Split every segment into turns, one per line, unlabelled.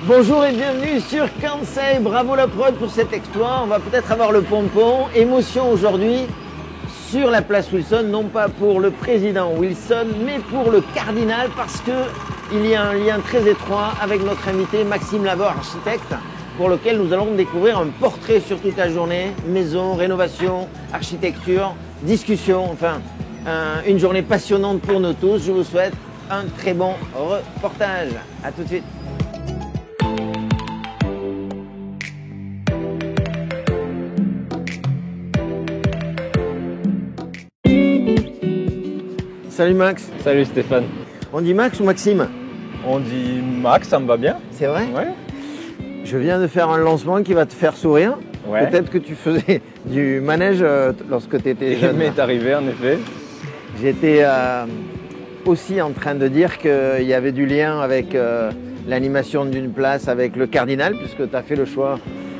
Bonjour et bienvenue sur Kansai, bravo la prod pour cet exploit. On va peut-être avoir le pompon. Émotion aujourd'hui sur la place Wilson, non pas pour le président Wilson, mais pour le cardinal, parce qu'il y a un lien très étroit avec notre invité Maxime Labor, architecte, pour lequel nous allons découvrir un portrait sur toute la journée. Maison, rénovation, architecture, discussion, enfin une journée passionnante pour nous tous. Je vous souhaite un très bon reportage. À tout de suite. Salut Max.
Salut Stéphane.
On dit Max ou Maxime?
On dit Max, ça me va bien.
C'est vrai?
Ouais.
Je viens de faire un lancement qui va te faire sourire.
Ouais.
Peut-être que tu faisais du manège lorsque tu étais jeune.
Il m'est arrivé en effet.
J'étais aussi en train de dire qu'il y avait du lien avec l'animation d'une place avec le cardinal, puisque tu as fait le choix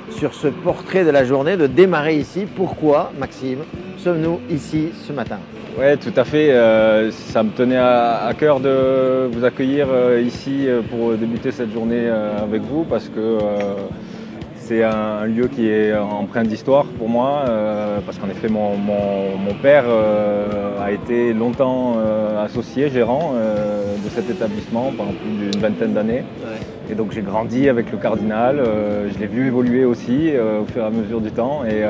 sur ce portrait de la journée de démarrer ici. Pourquoi, Maxime, sommes-nous ici ce matin?
Ouais, tout à fait. Ça me tenait à cœur de vous accueillir ici pour débuter cette journée avec vous, parce que c'est un lieu qui est empreint d'histoire pour moi, parce qu'en effet mon père a été longtemps associé, gérant de cet établissement pendant plus d'une vingtaine d'années. Ouais. Et donc j'ai grandi avec le cardinal, je l'ai vu évoluer aussi au fur et à mesure du temps. Et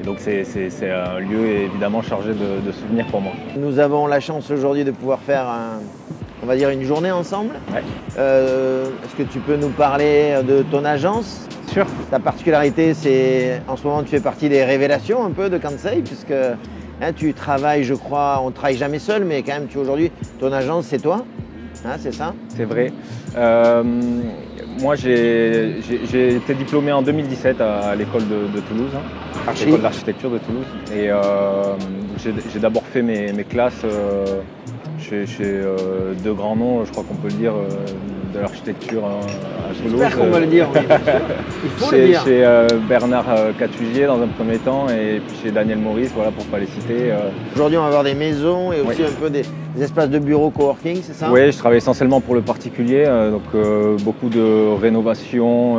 donc c'est un lieu évidemment chargé de souvenirs pour moi. Nous avons la chance aujourd'hui de pouvoir faire on va dire une journée ensemble. Ouais. Est-ce que tu peux nous parler de ton agence? Sûr. Ta particularité, c'est en ce moment tu fais partie des révélations un peu de Kansai, puisque tu travailles, je crois, on ne travaille jamais seul, mais quand même aujourd'hui ton agence c'est toi, c'est ça? C'est vrai. Moi j'ai été diplômé en 2017 à l'école de Toulouse, l'école d'architecture de Toulouse, et j'ai d'abord fait mes classes chez deux grands noms, je crois qu'on peut le dire, de l'architecture à Toulouse. J'espère qu'on va le dire, oui. Il faut le dire. Chez Bernard Catugier dans un premier temps, et puis chez Daniel Maurice, voilà, pour ne pas les citer. Aujourd'hui on va avoir des maisons et aussi un peu des espaces de bureau coworking, c'est ça? Oui, je travaille essentiellement pour le particulier, donc beaucoup de rénovation,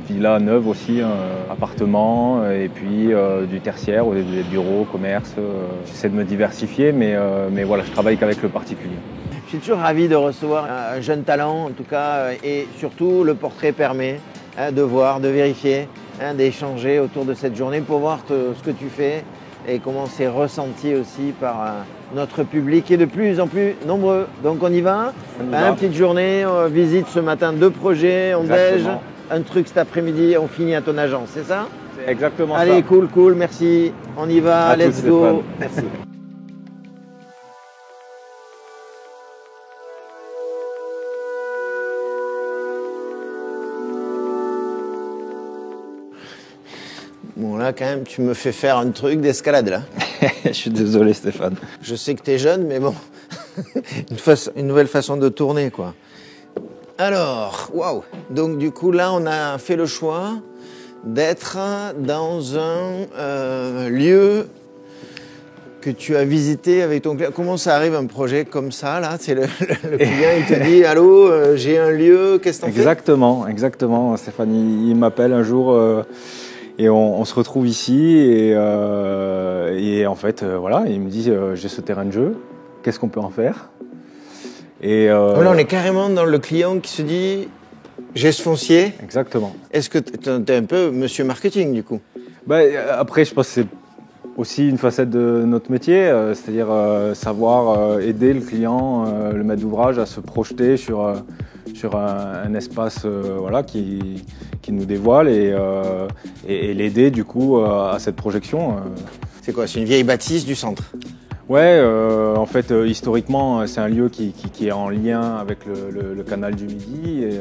villas neuves aussi, appartements, et puis du tertiaire, des bureaux, commerces. J'essaie de me diversifier, mais voilà, je travaille qu'avec le particulier. Je suis toujours ravi de recevoir un jeune talent, en tout cas, et surtout le portrait permet de voir, de vérifier, d'échanger autour de cette journée pour voir ce que tu fais et comment c'est ressenti aussi par notre public qui est de plus en plus nombreux. Donc on y va, petite journée, on visite ce matin 2 projets, on déj, un truc cet après-midi, on finit à ton agence, c'est ça? C'est exactement ça. Allez, cool, merci, on y va, let's go. Merci. Bon là quand même tu me fais faire un truc d'escalade là. Je suis désolé Stéphane.
Je sais que tu es jeune mais bon, une nouvelle façon de tourner quoi. Alors, waouh. Donc du coup là on a fait le choix d'être dans un lieu que tu as visité avec ton client. Comment ça arrive un projet comme ça là? C'est le client il te dit allô, j'ai un lieu, qu'est-ce que t'en fais?
Exactement Stéphane, il m'appelle un jour et on se retrouve ici et en fait voilà, il me dit j'ai ce terrain de jeu, qu'est-ce qu'on peut en faire? Et
là on est carrément dans le client qui se dit j'ai ce foncier.
Exactement.
Est-ce que tu es un peu monsieur marketing du coup?
Après je pense que c'est aussi une facette de notre métier, c'est-à-dire savoir aider le client, le maître d'ouvrage à se projeter sur un espace voilà, qui nous dévoile et l'aider du coup à cette projection.
C'est quoi? C'est une vieille bâtisse du centre?
Ouais, en fait, historiquement, c'est un lieu qui est en lien avec le canal du Midi et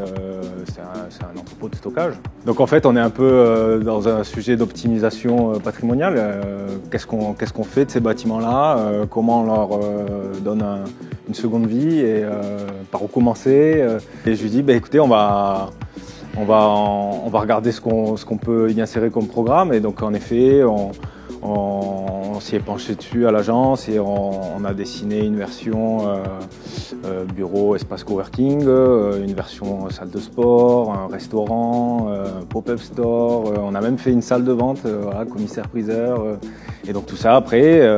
c'est un entrepôt de stockage. Donc en fait, on est un peu dans un sujet d'optimisation patrimoniale. Qu'est-ce qu'on fait de ces bâtiments-là? Comment on leur donne une seconde vie et par où commencer? Et je lui dis, écoutez, on va regarder ce qu'on peut y insérer comme programme. Et donc en effet, on on s'y est penché dessus à l'agence et on a dessiné une version bureau, espace coworking, une version salle de sport, un restaurant, pop-up store. On a même fait une salle de vente, voilà, commissaire-priseur. Et donc tout ça, après,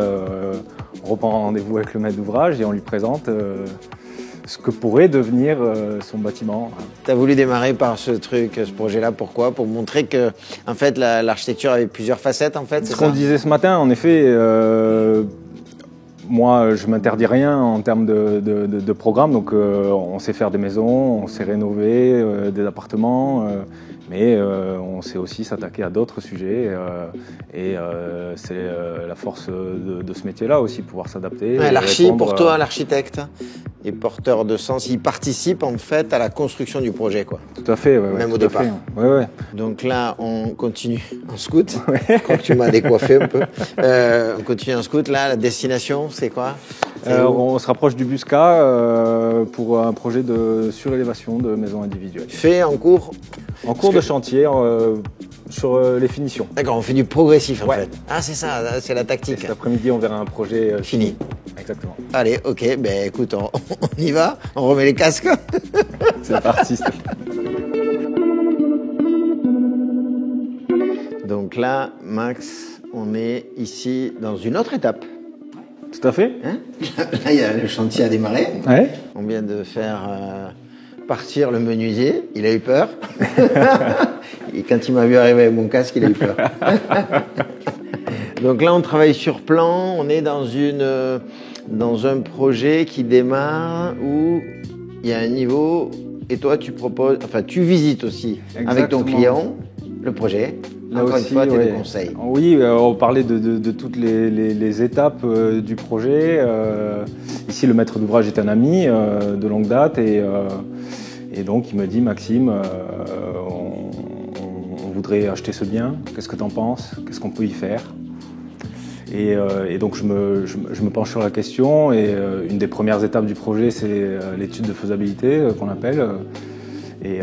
on reprend rendez-vous avec le maître d'ouvrage et on lui présente ce que pourrait devenir son bâtiment.
Tu as voulu démarrer par ce projet-là, pourquoi? Pour montrer que en fait, l'architecture avait plusieurs facettes, en fait, c'est
ce qu'on
ça?
disait ce matin, en effet, moi je m'interdis rien en termes de programme, donc on sait faire des maisons, on sait rénover des appartements, mais on sait aussi s'attaquer à d'autres sujets et c'est la force de ce métier-là aussi, pouvoir s'adapter.
Ouais, l'archi, pour toi, l'architecte est porteur de sens, il participe en fait à la construction du projet, quoi.
Tout à fait, ouais,
même
tout
au départ.
Ouais.
Donc là, on continue en scout. Je crois que tu m'as décoiffé un peu. On continue en scout. Là, la destination, c'est quoi?
On se rapproche du Busca pour un projet de surélévation de maisons individuelles.
Fait en cours?
En cours de chantier, sur les finitions.
D'accord, on fait du progressif en
Ouais.
fait. Ah, c'est ça, c'est la tactique.
Cet après-midi, on verra un projet
Fini.
Exactement.
Allez, ok, ben écoute, on y va, on remet les casques.
C'est parti.
Donc là, Max, on est ici dans une autre étape.
Tout à fait.
Hein, là, il y a le chantier à démarrer.
Ouais.
On vient de faire partir le menuisier, il a eu peur. Et quand il m'a vu arriver avec mon casque, il a eu peur. Donc là, on travaille sur plan, on est dans un projet qui démarre où il y a un niveau, et toi, tu proposes, enfin, tu visites aussi avec ton client le projet.
Là
Encore
aussi,
une fois, tu as
ouais.
des conseils.
Oui, on parlait de toutes les étapes du projet. Ici, le maître d'ouvrage est un ami de longue date et donc il me dit, Maxime, on voudrait acheter ce bien, qu'est-ce que tu en penses? Qu'est-ce qu'on peut y faire? Et donc je me penche sur la question et une des premières étapes du projet, c'est l'étude de faisabilité qu'on appelle. Et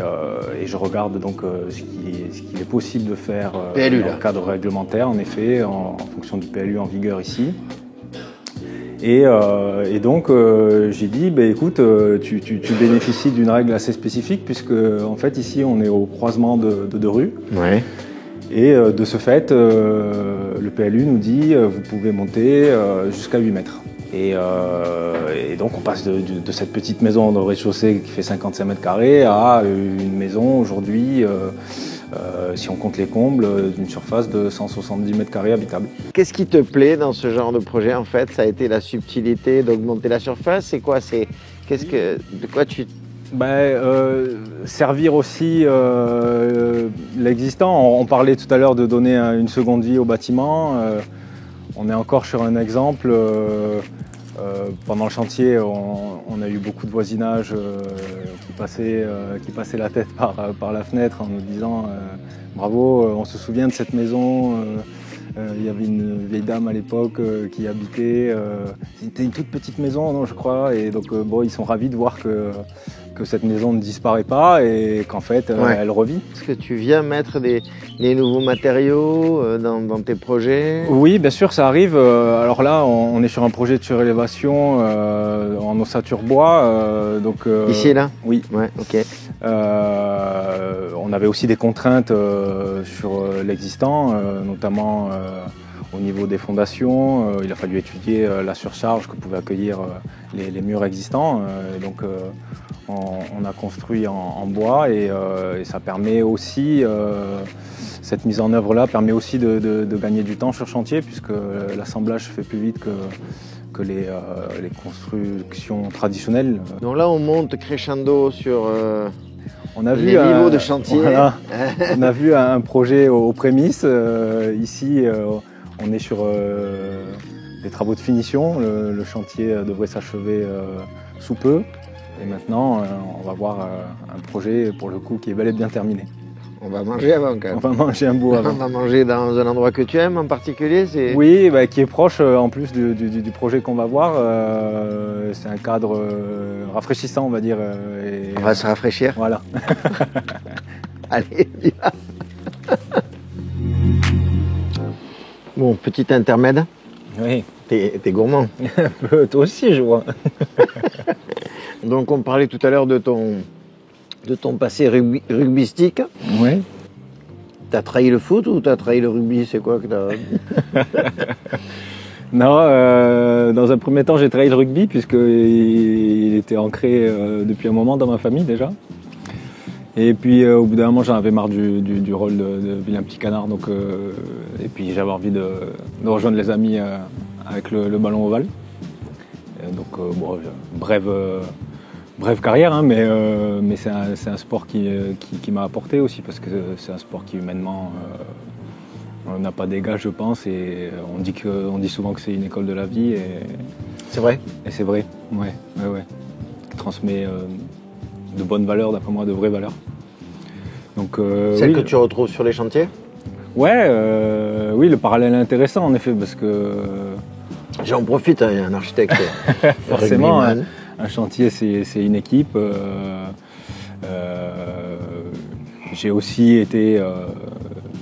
je regarde donc ce qu'il est possible de faire
PLU,
dans le cadre réglementaire, en effet, en fonction du PLU en vigueur ici. Et donc j'ai dit, écoute, tu bénéficies d'une règle assez spécifique puisque en fait ici on est au croisement de deux rues.
Ouais.
Et de ce fait, le PLU nous dit vous pouvez monter jusqu'à 8 mètres. Et donc on passe de cette petite maison de rez-de-chaussée qui fait 55 mètres carrés à une maison aujourd'hui, si on compte les combles, d'une surface de 170 mètres carrés habitable.
Qu'est-ce qui te plaît dans ce genre de projet en fait? Ça a été la subtilité d'augmenter la surface? C'est quoi? De quoi tu...
Servir aussi l'existant. On parlait tout à l'heure de donner une seconde vie au bâtiment. On est encore sur un exemple. Pendant le chantier, on a eu beaucoup de voisinage qui passaient la tête par la fenêtre en nous disant bravo, on se souvient de cette maison. Il y avait une vieille dame à l'époque qui y habitait. C'était une toute petite maison, non, je crois. Et donc, ils sont ravis de voir que cette maison ne disparaît pas et qu'en fait, elle revit.
Est-ce que tu viens mettre des nouveaux matériaux dans tes projets?
Oui, bien sûr, ça arrive. Alors là, on est sur un projet de surélévation en ossature bois.
Ici, là?
Oui.
Ouais, ok.
On avait aussi des contraintes sur l'existant, notamment au niveau des fondations. Il a fallu étudier la surcharge que pouvaient accueillir les murs existants. Donc on a construit en bois et ça permet aussi, cette mise en œuvre là permet aussi de gagner du temps sur chantier puisque l'assemblage se fait plus vite que les constructions traditionnelles.
Donc là on monte crescendo sur
on a vu
les niveaux de chantier.
Voilà, on a vu un projet aux prémices. Ici on est sur des travaux de finition. Le chantier devrait s'achever sous peu. Et maintenant, on va voir un projet, pour le coup, qui est bel et bien terminé.
On va manger avant, quand même.
On va manger un bout avant.
On va manger dans un endroit que tu aimes en particulier?
Oui, qui est proche, en plus du projet qu'on va voir. C'est un cadre rafraîchissant, on va dire.
On va se rafraîchir.
Voilà.
Allez, on y va. Bon, petit intermède.
Oui.
T'es gourmand.
Un peu, toi aussi, je vois.
Donc on parlait tout à l'heure de ton passé rugbystique.
Oui.
T'as trahi le foot ou t'as trahi le rugby? C'est quoi que t'as...
Non, dans un premier temps, j'ai trahi le rugby puisqu'il était ancré depuis un moment dans ma famille déjà. Et puis au bout d'un moment, j'en avais marre du rôle de vilain petit canard. Donc, et puis j'avais envie de rejoindre les amis avec le ballon ovale. Donc bon, brève carrière, hein, mais c'est un sport qui m'a apporté aussi parce que c'est un sport qui humainement n'a pas d'égal, je pense. Et on dit souvent que c'est une école de la vie. Et
C'est vrai?
et c'est vrai, ouais. Qui transmet de bonnes valeurs, d'après moi, de vraies valeurs. Donc,
Celle
oui,
que tu retrouves sur les chantiers?
ouais, oui, le parallèle est intéressant en effet, parce que
J'en profite, hein, il y a un architecte.
forcément,
rugbyman.
un chantier, c'est une équipe. J'ai aussi été,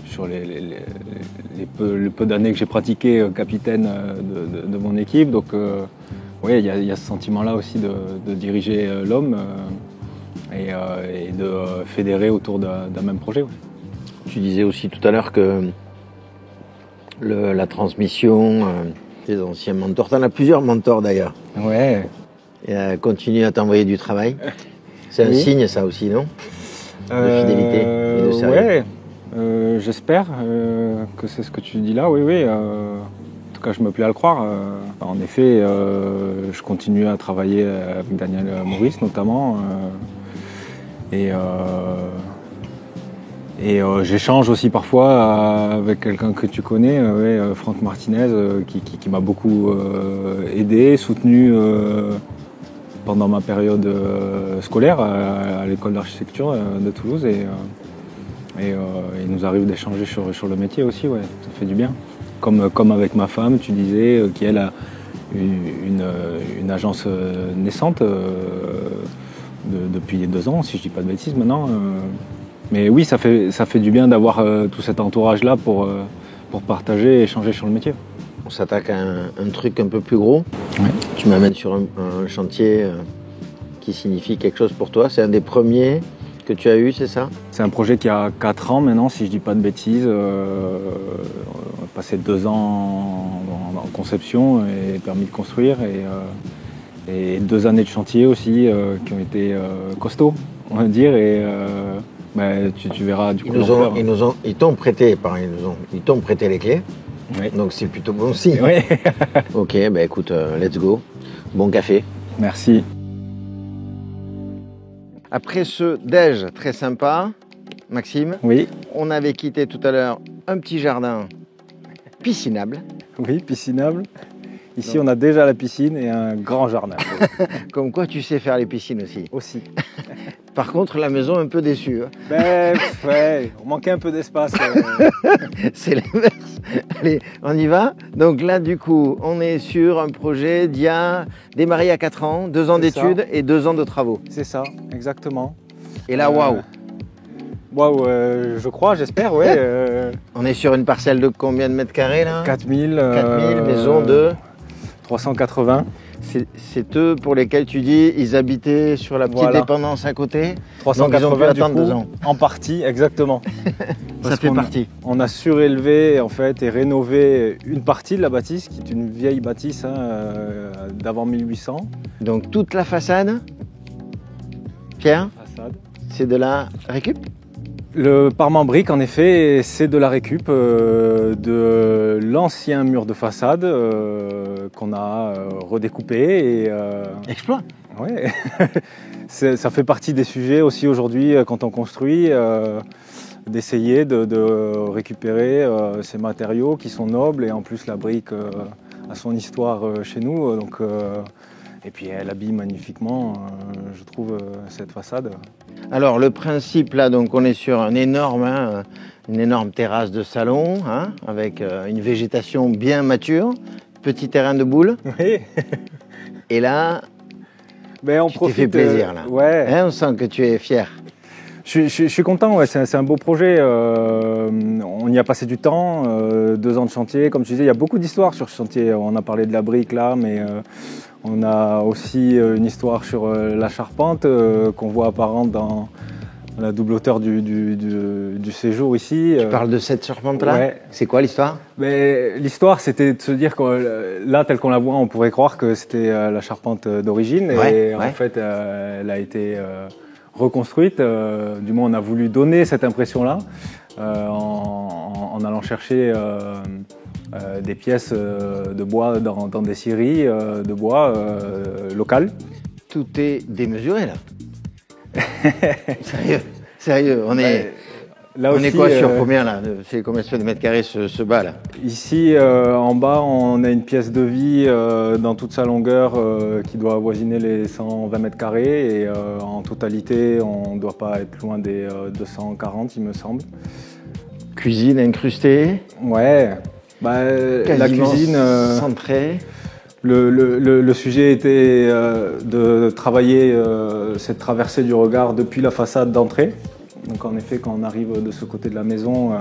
sur le peu d'années que j'ai pratiqué, capitaine de mon équipe. Donc, oui, il y a ce sentiment-là aussi de diriger l'homme et de fédérer autour d'un même projet. Ouais.
Tu disais aussi tout à l'heure que la transmission, tes anciens mentors, tu en as plusieurs mentors d'ailleurs,
Ouais.
et continuent à t'envoyer du travail. C'est un
Oui.
signe ça aussi, non? De fidélité et de sérieux.
Ouais, j'espère que c'est ce que tu dis là, oui. En tout cas, je me plais à le croire. En effet, je continue à travailler avec Daniel Maurice notamment. Et j'échange aussi parfois avec quelqu'un que tu connais, Franck Martinez, qui m'a beaucoup aidé, soutenu pendant ma période scolaire à l'école d'architecture de Toulouse. Et il nous arrive d'échanger sur le métier aussi, ouais, ça fait du bien. Comme avec ma femme, tu disais, qui elle a une agence naissante depuis 2 ans, si je dis pas de bêtises maintenant. Mais oui, ça fait du bien d'avoir tout cet entourage-là pour partager et échanger sur le métier.
On s'attaque à un truc un peu plus gros.
Ouais.
Tu m'amènes sur un chantier qui signifie quelque chose pour toi. C'est un des premiers que tu as eu, c'est ça?
C'est un projet qui a 4 ans maintenant, si je dis pas de bêtises. On a passé 2 ans en conception et permis de construire. Et 2 années de chantier aussi qui ont été costauds, on va dire. Et tu verras du coup l'ampleur.
Ils t'ont prêté, ils t'ont prêté les clés.
Oui.
Donc c'est plutôt bon signe.
Oui.
Ok, bah écoute, let's go. Bon café.
Merci.
Après ce déj très sympa, Maxime,
Oui,
on avait quitté tout à l'heure un petit jardin piscinable.
oui, piscinable. Ici, on a déjà la piscine et un grand jardin.
Comme quoi tu sais faire les piscines aussi.
Aussi.
Par contre, la maison un peu déçue. Hein.
Ben, ouais, on manquait un peu d'espace.
C'est l'inverse. Allez, on y va. Donc là, du coup, on est sur un projet d'IA démarré à 4 ans, 2 ans
C'est ça.
d'études et 2 ans de travaux.
C'est ça, exactement.
Et là, waouh.
Waouh, je crois, j'espère, ouais.
On est sur une parcelle de combien de mètres carrés là?
4000.
4000, maison de...
380.
C'est eux pour lesquels tu dis ils habitaient sur la petite
Voilà.
dépendance à côté.
380
Donc ils ont pu
du
attendre
coup,
2 ans.
en partie, exactement.
Ça
Parce
fait
qu'on-
partie.
On a surélevé en fait et rénové une partie de la bâtisse, qui est une vieille bâtisse d'avant 1800.
Donc toute la façade, Pierre,
Façade.
c'est de la récup?
Le parement brique, en effet, c'est de la récup de l'ancien mur de façade qu'on a redécoupé. Et,
Exploit.
ouais. Ça fait partie des sujets aussi aujourd'hui quand on construit, d'essayer de récupérer ces matériaux qui sont nobles et en plus la brique a son histoire chez nous. Donc, et puis elle habille magnifiquement, je trouve, cette façade.
Alors le principe là, donc on est sur une énorme terrasse de salon hein, avec une végétation bien mature, petit terrain de boules.
Oui.
Et là,
Mais on
tu t'es
profite.
fait plaisir là.
Ouais.
Hein, on sent que tu es fier.
Je suis content, ouais, c'est un beau projet. On y a passé du temps, 2 ans de chantier. Comme tu disais, il y a beaucoup d'histoires sur ce chantier. On a parlé de la brique là, mais on a aussi une histoire sur la charpente qu'on voit apparente dans la double hauteur du séjour ici.
Tu parles de cette charpente-là?
Ouais.
C'est quoi l'histoire?
L'histoire, c'était de se dire que là, tel qu'on la voit, on pourrait croire que c'était la charpente d'origine.
Ouais,
En fait, elle a été reconstruite. Du moins, on a voulu donner cette impression-là en allant chercher des pièces de bois dans des scieries de bois locales.
Tout est démesuré là. Sérieux, on est quoi sur combien là? C'est combien de mètres carrés ce bas là?
Ici en bas, on a une pièce de vie dans toute sa longueur qui doit avoisiner les 120 mètres carrés et en totalité, on ne doit pas être loin des 240, il me semble.
Cuisine incrustée?
Ouais, la cuisine
centrée.
Le sujet était de travailler cette traversée du regard depuis la façade d'entrée. Donc en effet, quand on arrive de ce côté de la maison,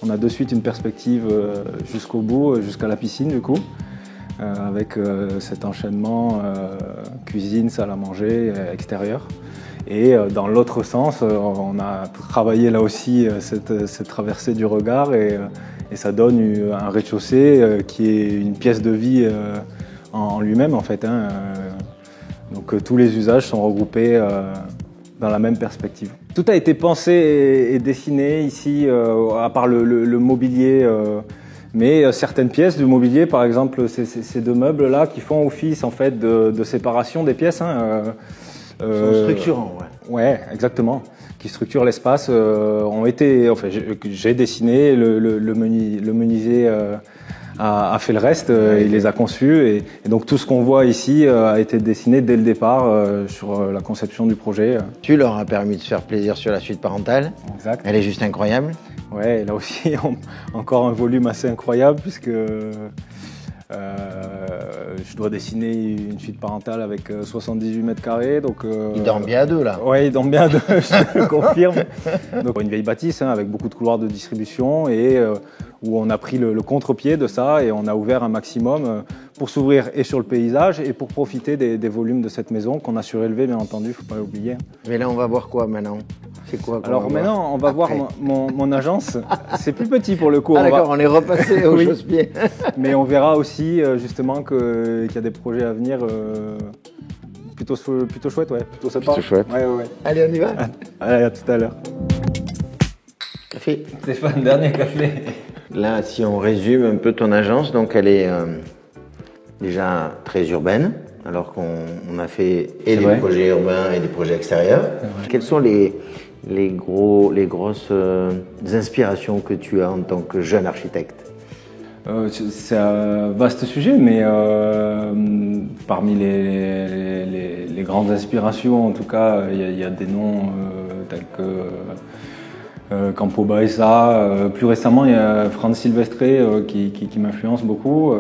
on a de suite une perspective jusqu'au bout, jusqu'à la piscine du coup, avec cet enchaînement cuisine, salle à manger, extérieur. Et dans l'autre sens, on a travaillé là aussi cette traversée du regard et ça donne un rez-de-chaussée qui est une pièce de vie en lui-même en fait. Donc tous les usages sont regroupés dans la même perspective. Tout a été pensé et dessiné ici, à part le mobilier, mais certaines pièces du mobilier, par exemple ces 2 meubles-là qui font office en fait de séparation des pièces.
Sont structurants, ouais.
Ouais, exactement. Qui structurent l'espace. J'ai dessiné, le menuisier a fait le reste, il les a conçus et donc tout ce qu'on voit ici a été dessiné dès le départ sur la conception du projet.
Tu leur as permis de se faire plaisir sur la suite parentale.
Exact.
Elle est juste incroyable.
Ouais, là aussi encore un volume assez incroyable puisque je dois dessiner une suite parentale avec 78 mètres carrés. Donc,
ils dorment bien à 2 là.
Oui, ils dorment bien à 2, je le confirme. Donc, une vieille bâtisse avec beaucoup de couloirs de distribution et où on a pris le contre-pied de ça et on a ouvert un maximum pour s'ouvrir et sur le paysage et pour profiter des volumes de cette maison qu'on a surélevé bien entendu, il ne faut pas l'oublier.
Mais là on va voir quoi maintenant? C'est quoi?
Alors maintenant on va voir mon agence, c'est plus petit pour le coup.
Ah d'accord, on est repassé au chausse-pied.
Mais on verra aussi justement qu'il y a des projets à venir plutôt chouettes, ouais, plutôt sympa.
Plutôt chouette.
Ouais.
Allez, on y va.
Allez, à tout à l'heure.
Café.
Stéphane, dernier café.
Là, si on résume un peu ton agence, donc elle est déjà très urbaine, alors qu'on a fait des projets urbains et des projets extérieurs. Quelles sont les grosses inspirations que tu as en tant que jeune architecte?
C'est un vaste sujet, mais parmi les grandes inspirations, en tout cas, il y a des noms tels que Campo Baeza. Plus récemment, il y a Franz Silvestre qui m'influence beaucoup.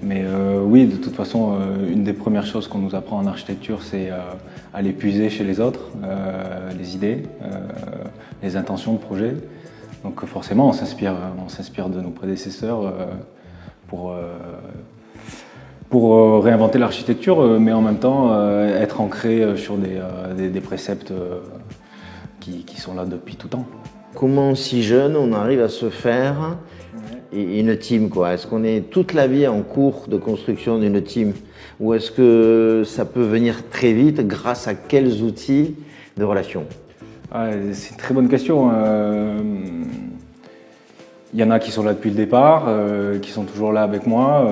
Mais oui, de toute façon, une des premières choses qu'on nous apprend en architecture, c'est à les puiser chez les autres, les idées, les intentions de projet. Donc forcément, on s'inspire de nos prédécesseurs pour réinventer l'architecture, mais en même temps être ancré sur des préceptes qui sont là depuis tout temps.
Comment, si jeune, on arrive à se faire une team, quoi? Est-ce qu'on est toute la vie en cours de construction d'une team? Ou est-ce que ça peut venir très vite grâce à quels outils de relation?
C'est une très bonne question. Il y en a qui sont là depuis le départ, qui sont toujours là avec moi.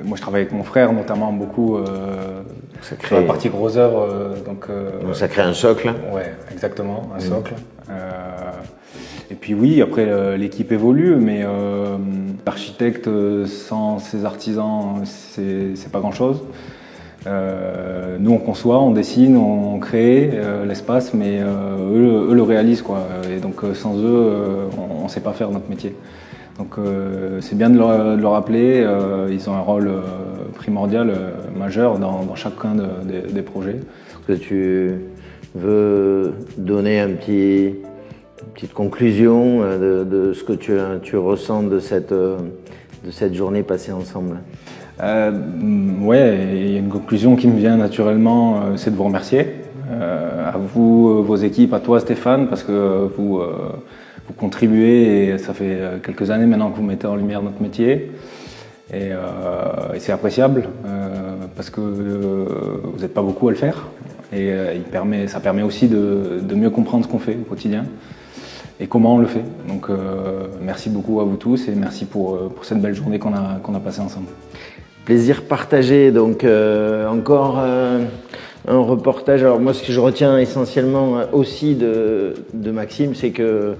Moi, je travaille avec mon frère, notamment beaucoup sur la partie gros œuvre. Donc
ça crée un socle.
Ouais, exactement, un socle. Et puis oui, après l'équipe évolue, mais l'architecte sans ses artisans, c'est pas grand-chose. Nous on conçoit, on dessine, on crée l'espace, mais eux le réalisent, quoi. Et donc sans eux, on ne sait pas faire notre métier. Donc c'est bien de le rappeler, ils ont un rôle primordial, majeur dans chacun des projets.
Que tu veut donner une petite conclusion de ce que tu ressens de cette journée passée ensemble.
Ouais, il y a une conclusion qui me vient naturellement, c'est de vous remercier. À vous, vos équipes, à toi Stéphane, parce que vous contribuez et ça fait quelques années maintenant que vous mettez en lumière notre métier. Et c'est appréciable parce que vous n'êtes pas beaucoup à le faire. Et ça permet aussi de mieux comprendre ce qu'on fait au quotidien et comment on le fait. Donc merci beaucoup à vous tous et merci pour cette belle journée qu'on a passée ensemble.
Plaisir partagé, donc encore un reportage. Alors moi, ce que je retiens essentiellement aussi de Maxime, c'est que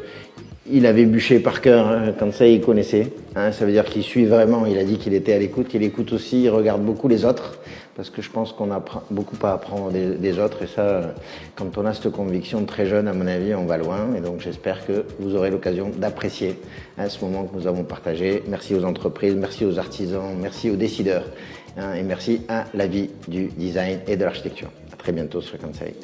il avait bûché par cœur, hein, comme ça il connaissait. Hein, ça veut dire qu'il suit vraiment, il a dit qu'il était à l'écoute, qu'il écoute aussi, il regarde beaucoup les autres, parce que je pense qu'on a beaucoup à apprendre des autres, et ça, quand on a cette conviction très jeune, à mon avis, on va loin, et donc j'espère que vous aurez l'occasion d'apprécier ce moment que nous avons partagé. Merci aux entreprises, merci aux artisans, merci aux décideurs, hein, et merci à la vie du design et de l'architecture. À très bientôt sur Kansai.